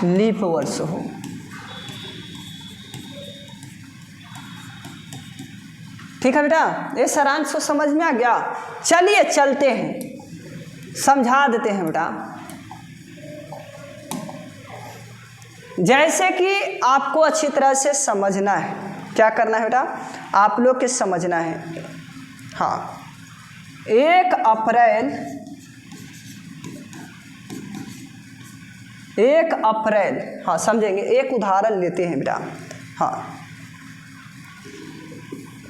लीप वर्ष हो। ठीक है बेटा, ये सारांश समझ में आ गया। चलिए चलते हैं, समझा देते हैं बेटा। जैसे कि आपको अच्छी तरह से समझना है, क्या करना है बेटा, आप लोग के समझना है। हाँ, 1 अप्रैल, हाँ समझेंगे। एक उदाहरण लेते हैं बेटा। हाँ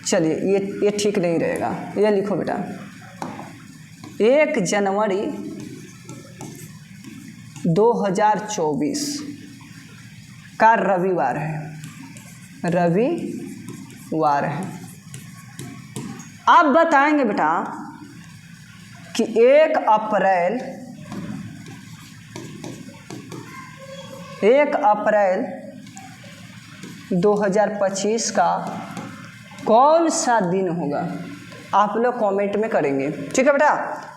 चलिए, ये ठीक नहीं रहेगा, ये लिखो बेटा। 1 जनवरी 2024 का रविवार है। आप बताएंगे बेटा कि 1 अप्रैल 2025 का कौन सा दिन होगा। आप लोग कमेंट में करेंगे, ठीक है बेटा,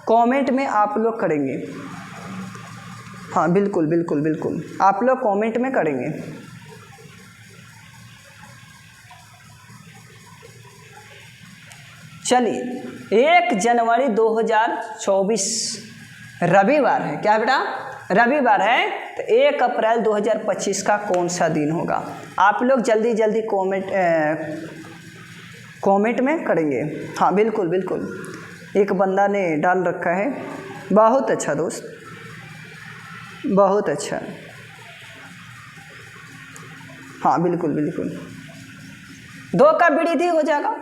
कमेंट में आप लोग करेंगे। हाँ बिल्कुल बिल्कुल बिल्कुल, आप लोग कमेंट में करेंगे। चलिए, 1 जनवरी 2024 रविवार है। क्या बेटा, रविवार है। तो 1 अप्रैल 2025 का कौन सा दिन होगा। आप लोग जल्दी जल्दी कमेंट में करेंगे। हाँ बिल्कुल बिल्कुल, एक बंदा ने डाल रखा है, बहुत अच्छा दोस्त, बहुत अच्छा। हाँ बिल्कुल बिल्कुल, 2 का वृद्धि हो जाएगा।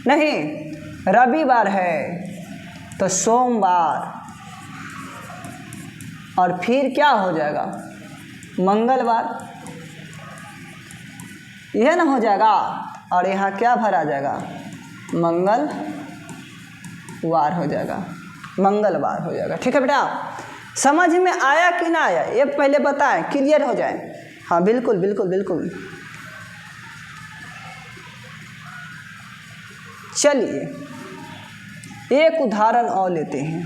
नहीं, रविवार है तो सोमवार, और फिर क्या हो जाएगा, मंगलवार, यह ना हो जाएगा। और यहाँ क्या भरा जाएगा, मंगलवार हो जाएगा, मंगलवार हो जाएगा। ठीक है बेटा, समझ में आया कि ना आया, ये पहले बताएं, क्लियर हो जाए। हाँ बिल्कुल बिल्कुल बिल्कुल। चलिए एक उदाहरण और लेते हैं।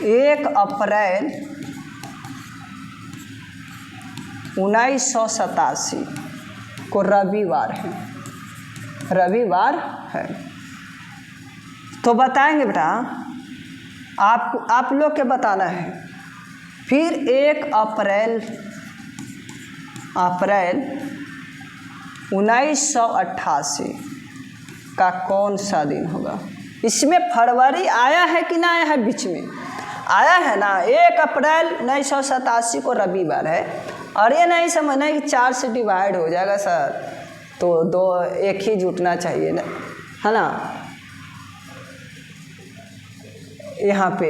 1 अप्रैल 1987 को रविवार है। तो बताएंगे बेटा, आप लोग के बताना है। फिर 1 अप्रैल 1988 का कौन सा दिन होगा। इसमें फरवरी आया है कि ना आया है, बीच में आया है ना। 1 अप्रैल 1987 को रविवार है, और ये नहीं समझना कि 4 से डिवाइड हो जाएगा सर, तो 2 एक ही जुटना चाहिए ना, है ना। यहाँ पे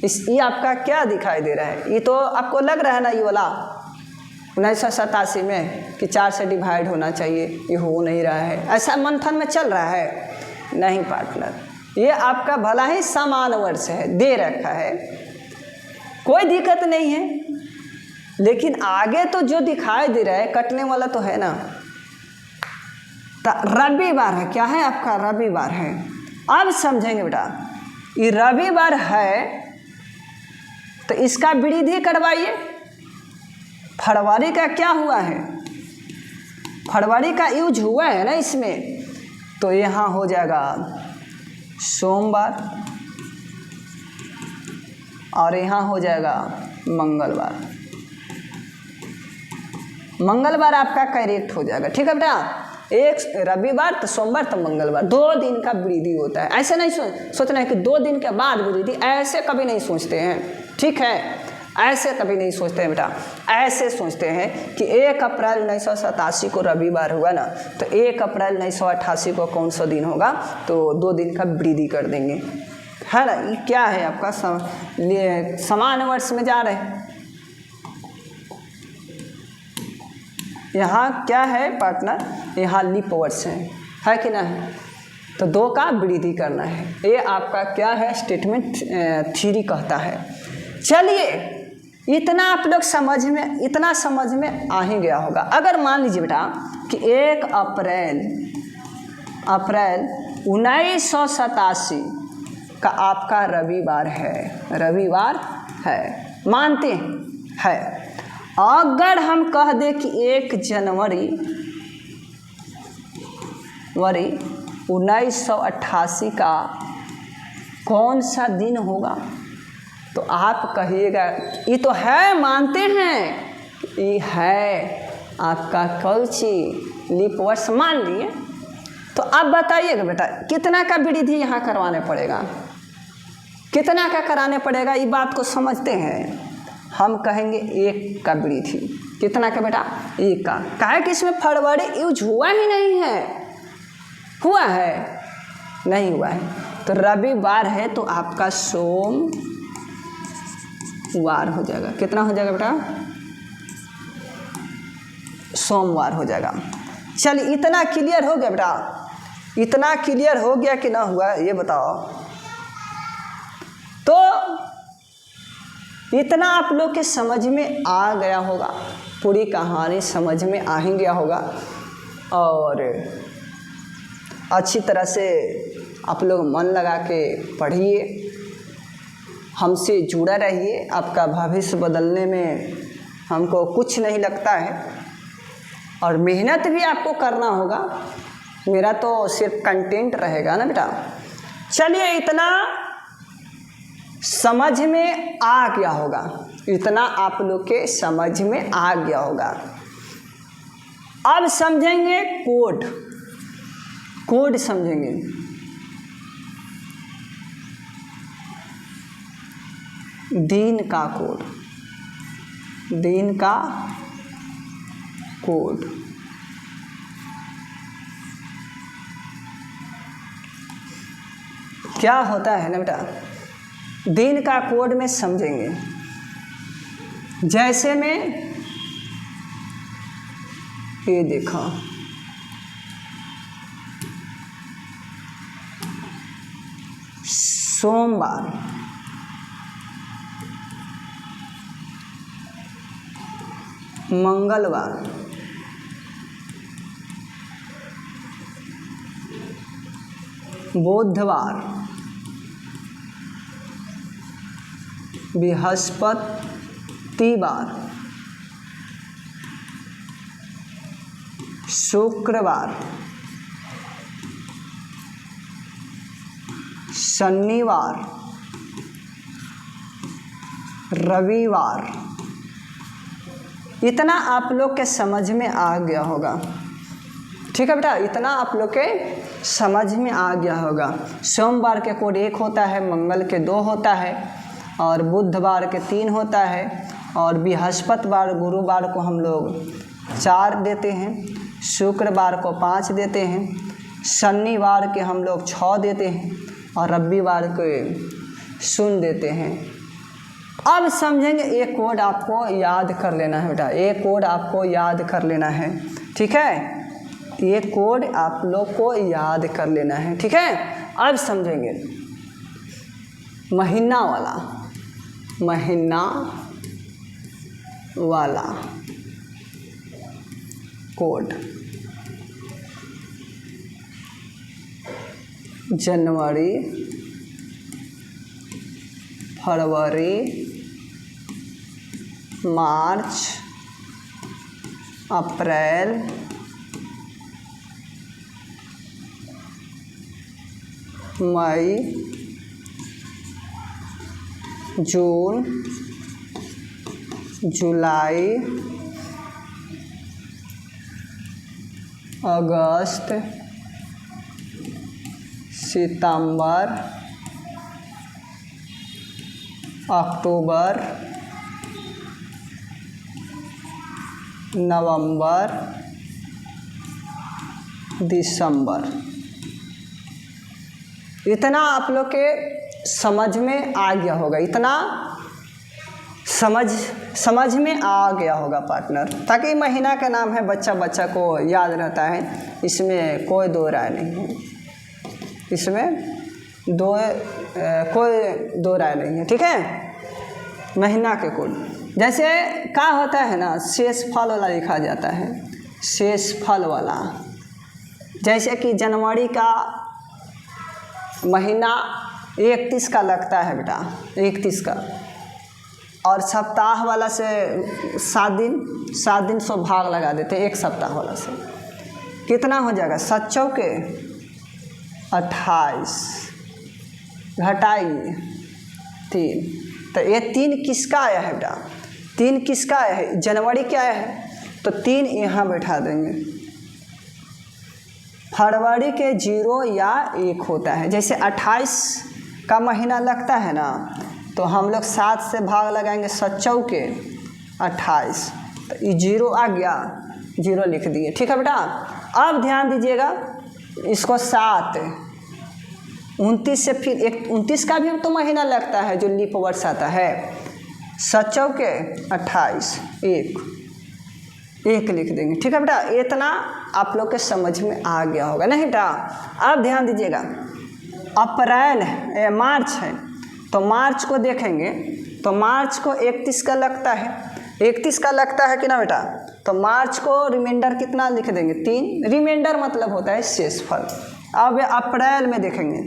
ये आपका क्या दिखाई दे रहा है, ये तो आपको लग रहा है ना, ये वाला 1987 में कि 4 से डिवाइड होना चाहिए, ये हो नहीं रहा है, ऐसा मंथन में चल रहा है। नहीं पार्टनर, ये आपका भला ही समान वर्ष है, दे रखा है, कोई दिक्कत नहीं है। लेकिन आगे तो जो दिखाई दे रहा है, कटने वाला तो है ना। तो रविवार है, क्या है आपका, रविवार है। अब समझेंगे बेटा, ये रविवार है तो इसका वृद्धि करवाइए। फरवरी का क्या हुआ है, फरवरी का यूज हुआ है ना इसमें, तो यहाँ हो जाएगा सोमवार, और यहाँ हो जाएगा मंगलवार। मंगलवार आपका करेक्ट हो जाएगा। ठीक है बेटा, एक रविवार तो सोमवार तो मंगलवार, 2 दिन का वृद्धि होता है। ऐसे नहीं सोचना है कि 2 दिन के बाद वृद्धि, ऐसे कभी नहीं सोचते हैं। ठीक है, ऐसे कभी नहीं सोचते हैं बेटा। ऐसे सोचते हैं कि 1 अप्रैल 1987 को रविवार हुआ ना, तो 1 अप्रैल 1988 को कौन सा दिन होगा, तो 2 दिन का वृद्धि कर देंगे, है ना। ये क्या है आपका समान वर्ष में जा रहे हैं। यहाँ क्या है पार्टनर, यहाँ लीप वर्ष है कि ना है, तो 2 का वृद्धि करना है। ये आपका क्या है, स्टेटमेंट 3 कहता है। चलिए, इतना आप लोग इतना समझ में आ ही गया होगा। अगर मान लीजिए बेटा कि 1 अप्रैल 1987 का आपका रविवार है, मानते हैं। अगर हम कह दें कि 1 जनवरी 1988 का कौन सा दिन होगा, तो आप कहिएगा ये तो है, मानते हैं, ये है आपका कौन सी लीप वर्ष मान लिए। तो आप बताइएगा बेटा कितना का वृद्धि यहाँ करवाने पड़ेगा, कितना का कराने पड़ेगा, ये बात को समझते हैं। हम कहेंगे 1 का वृद्धि। कितना का बेटा, 1 का। काहे कि इसमें फरवरी यूज हुआ ही नहीं है, हुआ है नहीं हुआ है, तो रविवार है तो आपका सोमवार हो जाएगा। कितना हो जाएगा बेटा, सोमवार हो जाएगा। चलिए, इतना क्लियर हो गया बेटा, इतना क्लियर हो गया कि ना हुआ, ये बताओ। तो इतना आप लोग के समझ में आ गया होगा, पूरी कहानी समझ में आ ही गया होगा, और अच्छी तरह से आप लोग मन लगा के पढ़िए, हमसे जुड़ा रहिए। आपका भविष्य बदलने में हमको कुछ नहीं लगता है, और मेहनत भी आपको करना होगा। मेरा तो सिर्फ कंटेंट रहेगा ना बेटा। चलिए, इतना समझ में आ गया होगा, इतना आप लोग के समझ में आ गया होगा। अब समझेंगे कोड समझेंगे। दिन का कोड, क्या होता है ना बेटा, दिन का कोड में समझेंगे। जैसे में ये देखा, सोमवार, मंगलवार, बुधवार, बृहस्पतिवार, शुक्रवार, शनिवार, रविवार। इतना आप लोग के समझ में आ गया होगा। ठीक है बेटा, इतना आप लोग के समझ में आ गया होगा। सोमवार के कोड 1 होता है, मंगल के 2 होता है, और बुधवार के 3 होता है, और बृहस्पतिवार गुरुवार को हम लोग 4 देते हैं, शुक्रवार को 5 देते हैं, शनिवार के हम लोग 6 देते हैं, और रविवार को 0 देते हैं। अब समझेंगे, ये कोड आपको याद कर लेना है बेटा, ये कोड आपको याद कर लेना है। ठीक है, ये कोड आप लोग को याद कर लेना है। ठीक है, अब समझेंगे महीना वाला कोड। जनवरी, फरवरी, मार्च, अप्रैल, मई, जून, जुलाई, अगस्त, सितंबर, अक्टूबर, नवंबर, दिसंबर। इतना आप लोग के समझ में आ गया होगा, इतना समझ में आ गया होगा पार्टनर, ताकि महीना का नाम है, बच्चा को याद रहता है, इसमें कोई दो राय नहीं है, इसमें कोई दो राय नहीं है। ठीक है, महीना के कोड जैसे क्या होता है ना, शेष फल वाला लिखा जाता है, शेष फल वाला। जैसे कि जनवरी का महीना 31 का लगता है बेटा, 31 का, और सप्ताह वाला से 7 दिन 100 भाग लगा देते हैं, एक सप्ताह वाला से कितना हो जाएगा, 7 चौके 28, घटाइए 3, तो ये 3 किसका आया है बेटा, 3 किसका आया है, जनवरी क्या आया है, तो 3 यहाँ बैठा देंगे। फरवरी के 0 या 1 होता है, जैसे 28 का महीना लगता है ना, तो हम लोग 7 से भाग लगाएंगे, 7 चौके 28, तो ये 0 आ गया, 0 लिख दिए। ठीक है बेटा, अब ध्यान दीजिएगा, इसको 7, 29 से फिर 29 का भी तो महीना लगता है जो लीप वर्ष आता है, 7 चौके 28, 1 लिख देंगे। ठीक है बेटा, इतना आप लोग के समझ में आ गया होगा नहीं बेटा। अब ध्यान दीजिएगा, अप्रैल मार्च है, तो मार्च को देखेंगे तो मार्च को 31 का लगता है, 31 का लगता है कि ना बेटा, तो मार्च को रिमाइंडर कितना लिख देंगे, 3, रिमाइंडर मतलब होता है शेषफल। अब अप्रैल में देखेंगे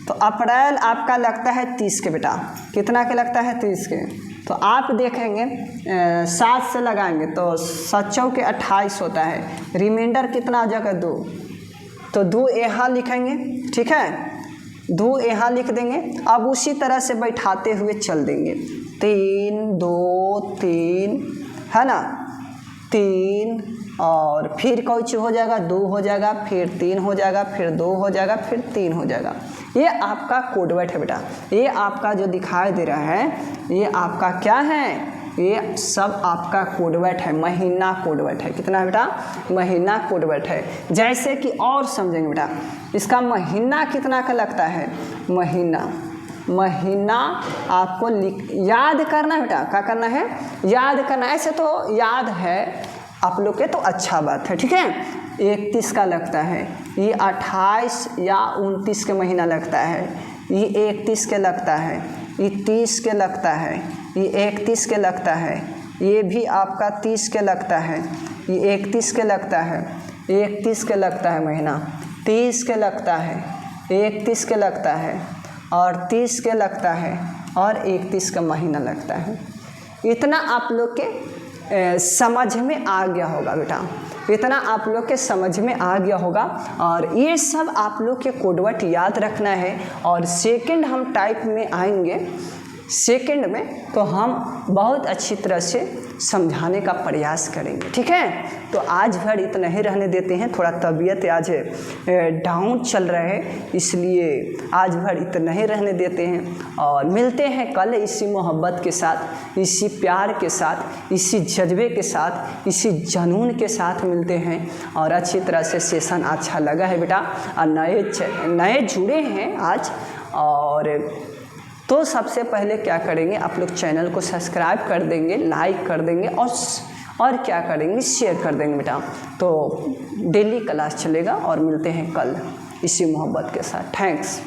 तो अप्रैल आपका लगता है 30 के बेटा, कितना के लगता है, 30 के, तो आप देखेंगे 7 से लगाएंगे तो 7 चौके 28 होता है, रिमाइंडर कितना आ जाएगा, 2, तो 2 यहाँ लिखेंगे। ठीक है, 2 यहाँ लिख देंगे। अब उसी तरह से बैठाते हुए चल देंगे, 3 2 3 है ना, 3 और फिर कुछ हो जाएगा, 2 हो जाएगा, फिर 3 हो जाएगा, फिर 2 हो जाएगा, फिर 3 हो जाएगा। ये आपका कोडवर्ड है बेटा, ये आपका जो दिखाई दे रहा है ये आपका क्या है, ये सब आपका कोडवर्ड है, महीना कोडवर्ड है। कितना है बेटा, महीना कोडवर्ड है। जैसे कि और समझेंगे बेटा, इसका महीना कितना का लगता है, महीना आपको याद करना है बेटा, क्या करना है, याद करना। ऐसे तो याद है आप लोग के तो अच्छा बात है। ठीक है, 31 का लगता है, ये 28 या 29 के महीना लगता है, ये 31 के लगता है, ये 30 के लगता है, ये 31 के लगता है, ये भी आपका 30 के लगता है, ये 31 के लगता है, 31 के लगता है महीना, 30 के लगता है, 31 के लगता है, और 30 के लगता है, और 31 का महीना लगता है। इतना आप लोग के समझ में आ गया होगा बेटा, इतना आप लोग के समझ में आ गया होगा। और ये सब आप लोग के कोडवर्ड याद रखना है। और सेकंड हम टाइप में आएंगे, सेकंड में तो हम बहुत अच्छी तरह से समझाने का प्रयास करेंगे। ठीक है, तो आज भर इतना ही रहने देते हैं, थोड़ा तबीयत आज डाउन चल रहा है, इसलिए आज भर इतना ही रहने देते हैं। और मिलते हैं कल इसी मोहब्बत के साथ, इसी प्यार के साथ, इसी जज्बे के साथ, इसी जुनून के साथ मिलते हैं। और अच्छी तरह से सेशन अच्छा लगा है बेटा, और नए जुड़े हैं आज, और तो सबसे पहले क्या करेंगे, आप लोग चैनल को सब्सक्राइब कर देंगे, लाइक कर देंगे, और क्या करेंगे, शेयर कर देंगे बेटा। तो डेली क्लास चलेगा, और मिलते हैं कल इसी मोहब्बत के साथ। थैंक्स।